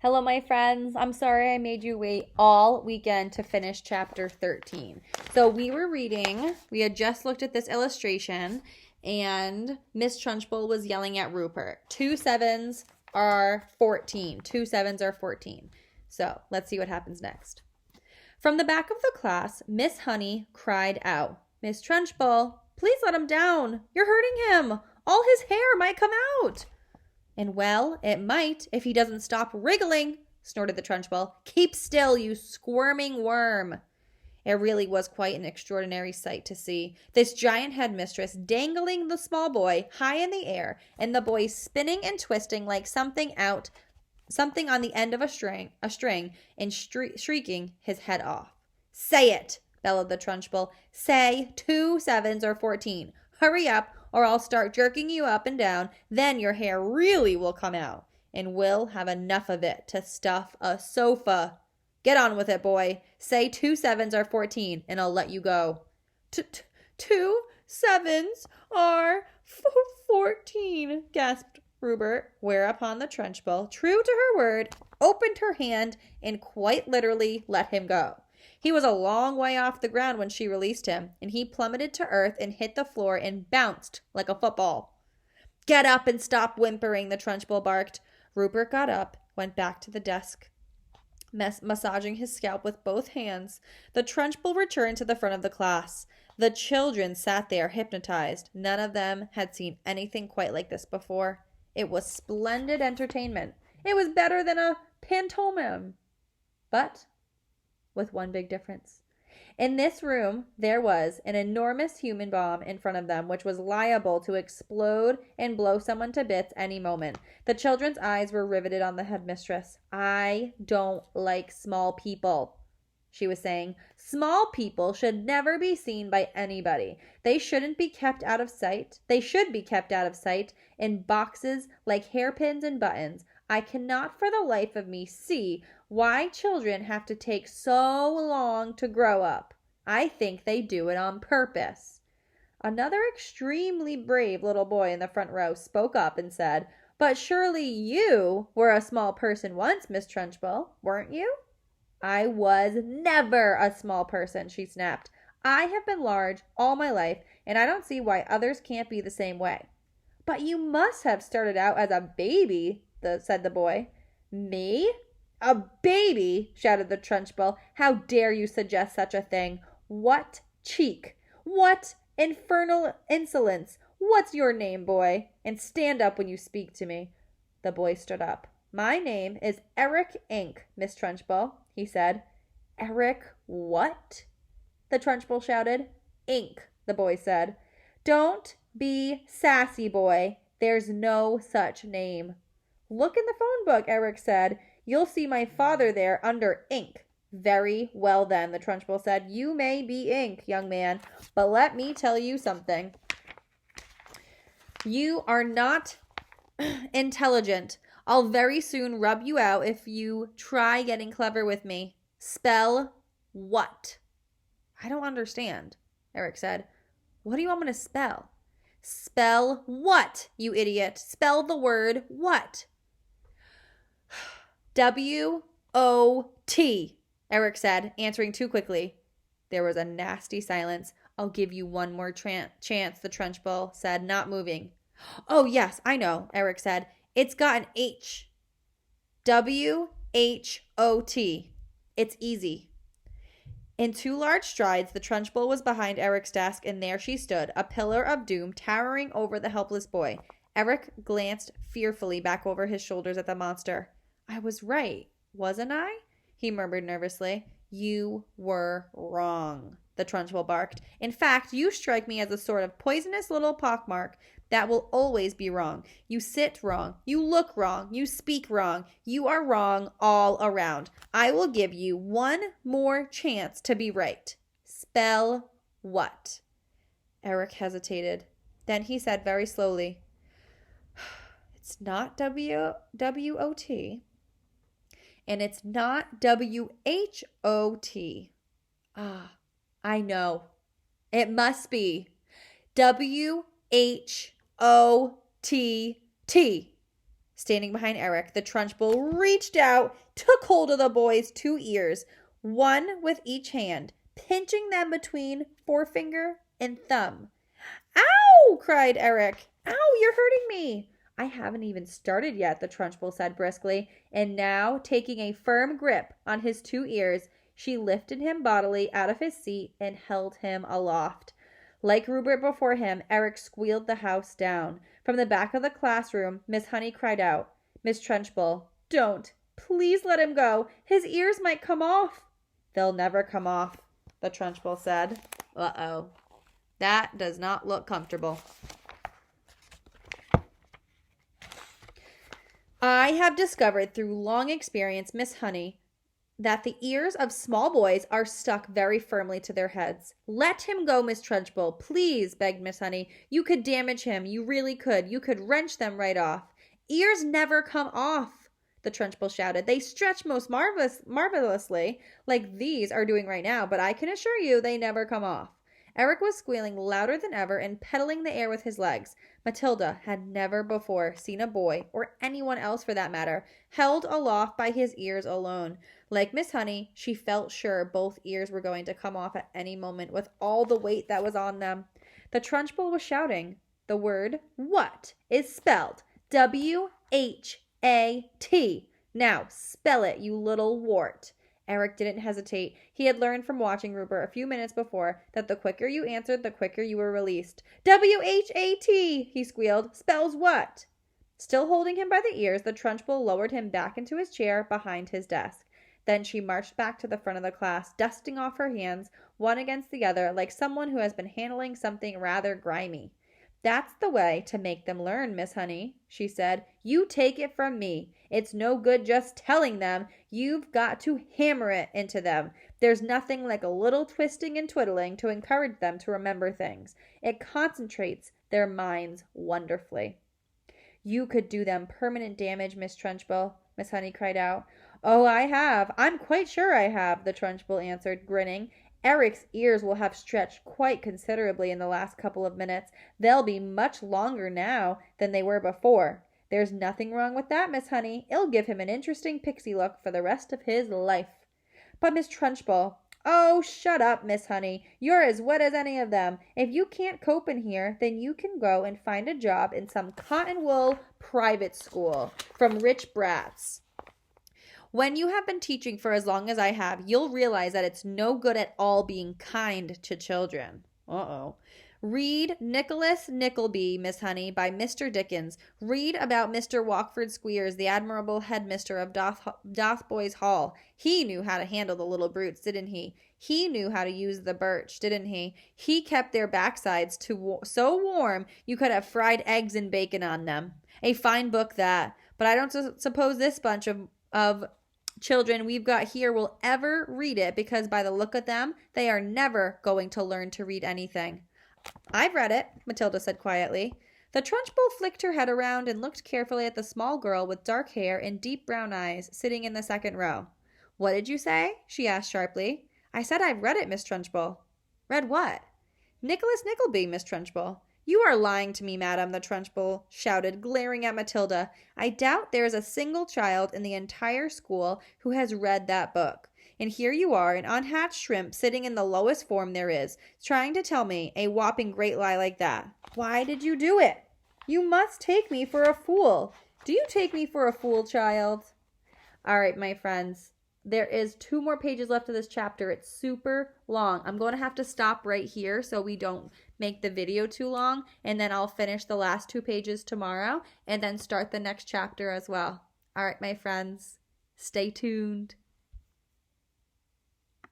Hello, my friends. I'm sorry I made you wait all weekend to finish chapter 13. So we had just looked at this illustration, and Miss Trunchbull was yelling at Rupert. 2 sevens are 14. 2 sevens are 14. So let's see what happens next. From the back of the class, Miss Honey cried out, "Miss Trunchbull, please let him down. You're hurting him. All his hair might come out." "And well, it might if he doesn't stop wriggling," snorted the Trunchbull. "Keep still, you squirming worm." It really was quite an extraordinary sight to see. This giant headmistress dangling the small boy high in the air, and the boy spinning and twisting like something on the end of a string, and shrieking his head off. "Say it," bellowed the Trunchbull. "Say 2 sevens or 14. Hurry up, or I'll start jerking you up and down. Then your hair really will come out, and we'll have enough of it to stuff a sofa. Get on with it, boy. Say 2 sevens are 14, and I'll let you go." "2 sevens are 14, gasped Rupert, whereupon the Trunchbull, true to her word, opened her hand and quite literally let him go. He was a long way off the ground when she released him, and he plummeted to earth and hit the floor and bounced like a football. "Get up and stop whimpering," the Trunchbull barked. Rupert got up, went back to the desk, massaging his scalp with both hands. The Trunchbull returned to the front of the class. The children sat there hypnotized. None of them had seen anything quite like this before. It was splendid entertainment. It was better than a pantomime. But with one big difference. In this room, there was an enormous human bomb in front of them, which was liable to explode and blow someone to bits any moment. The children's eyes were riveted on the headmistress. "I don't like small people," she was saying. "Small people should never be seen by anybody. They shouldn't be kept out of sight. They should be kept out of sight in boxes like hairpins and buttons. I cannot for the life of me see why children have to take so long to grow up. I think they do it on purpose." Another extremely brave little boy in the front row spoke up and said, "But surely you were a small person once, Miss Trunchbull, weren't you?" "I was never a small person," she snapped. "I have been large all my life, and I don't see why others can't be the same way." "But you must have started out as a baby," said the boy. "Me? A baby?" shouted the Trunchbull. "How dare you suggest such a thing? What cheek! What infernal insolence! What's your name, boy? And stand up when you speak to me." The boy stood up. "My name is Eric Ink, Miss Trunchbull," he said. "Eric what?" the Trunchbull shouted. "Ink," the boy said. "Don't be sassy, boy. There's no such name." "Look in the phone book," Eric said. "You'll see my father there under Ink." "Very well then," the Trunchbull said. "You may be Ink, young man, but let me tell you something. You are not intelligent. I'll very soon rub you out if you try getting clever with me." "Spell what?" "I don't understand," Eric said. "What do you want me to spell?" "Spell what, you idiot? Spell the word what." "W-O-T," Eric said, answering too quickly. There was a nasty silence. "I'll give you one more chance," the Trunchbull said, not moving. "Oh, yes, I know," Eric said. "It's got an H. W-H-O-T. It's easy." In 2 large strides, the Trunchbull was behind Eric's desk, and there she stood, a pillar of doom towering over the helpless boy. Eric glanced fearfully back over his shoulders at the monster. "I was right, wasn't I?" he murmured nervously. "You were wrong," the Trunchbull barked. "In fact, you strike me as a sort of poisonous little pockmark that will always be wrong. You sit wrong. You look wrong. You speak wrong. You are wrong all around. I will give you one more chance to be right. Spell what?" Eric hesitated. Then he said very slowly, "It's not W-O-T. And it's not W-H-O-T. Ah, I know. It must be W-H-O-T-T. Standing behind Eric, the Trunchbull reached out, took hold of the boy's 2 ears, one with each hand, pinching them between forefinger and thumb. Ow! Cried Eric. Ow, you're hurting me. I haven't even started yet, the Trunchbull said briskly, and now, taking a firm grip on his 2 ears, she lifted him bodily out of his seat and held him aloft. Like Rupert before him, Eric squealed the house down. From the back of the classroom, Miss Honey cried out, Miss Trunchbull, don't. Please let him go. His ears might come off. They'll never come off, the Trunchbull said. Uh-oh. That does not look comfortable. I have discovered through long experience, Miss Honey, that the ears of small boys are stuck very firmly to their heads. Let him go, Miss Trunchbull, please, begged Miss Honey. You could damage him. You really could. You could wrench them right off. Ears never come off, the Trunchbull shouted. They stretch most marvelously, like these are doing right now, but I can assure you they never come off. Eric was squealing louder than ever and pedaling the air with his legs. Matilda had never before seen a boy, or anyone else for that matter, held aloft by his ears alone. Like Miss Honey, she felt sure both ears were going to come off at any moment with all the weight that was on them. The Trunchbull was shouting. The word what is spelled W-H-A-T. Now spell it, you little wart. Eric didn't hesitate. He had learned from watching Rupert a few minutes before that the quicker you answered, the quicker you were released. W-H-A-T, he squealed. Spells what? Still holding him by the ears, the Trunchbull lowered him back into his chair behind his desk. Then she marched back to the front of the class, dusting off her hands, one against the other, like someone who has been handling something rather grimy. That's the way to make them learn, Miss Honey, she said. You take it from me. It's no good just telling them. You've got to hammer it into them. There's nothing like a little twisting and twiddling to encourage them to remember things. It concentrates their minds wonderfully. You could do them permanent damage, Miss Trunchbull, Miss Honey cried out. Oh, I have. I'm quite sure I have, the Trunchbull answered, grinning. Eric's ears will have stretched quite considerably in the last couple of minutes. They'll be much longer now than they were before. There's nothing wrong with that, Miss Honey. It'll give him an interesting pixie look for the rest of his life. But Miss Trunchbull, oh, shut up, Miss Honey. You're as wet as any of them. If you can't cope in here, then you can go and find a job in some cotton wool private school from rich brats. When you have been teaching for as long as I have, you'll realize that it's no good at all being kind to children. Uh-oh. Read Nicholas Nickleby, Miss Honey, by Mr. Dickens. Read about Mr. Walkford Squeers, the admirable headmister of Dotheboys Hall. He knew how to handle the little brutes, didn't he? He knew how to use the birch, didn't he? He kept their backsides so warm you could have fried eggs and bacon on them. A fine book, that. But I don't suppose this bunch of children we've got here will ever read it, because by the look of them, they are never going to learn to read anything. I've read it, Matilda said quietly. The Trunchbull flicked her head around and looked carefully at the small girl with dark hair and deep brown eyes sitting in the second row. What did you say? She asked sharply. I said I've read it, Miss Trunchbull. Read what? Nicholas Nickleby, Miss Trunchbull. You are lying to me, madam, the Trunchbull shouted, glaring at Matilda. I doubt there is a single child in the entire school who has read that book. And here you are, an unhatched shrimp, sitting in the lowest form there is, trying to tell me a whopping great lie like that. Why did you do it? You must take me for a fool. Do you take me for a fool, child? All right, my friends. There is 2 more pages left of this chapter. It's super long. I'm going to have to stop right here so we don't make the video too long, and then I'll finish the last 2 pages tomorrow and then start the next chapter as well. All right, my friends, stay tuned.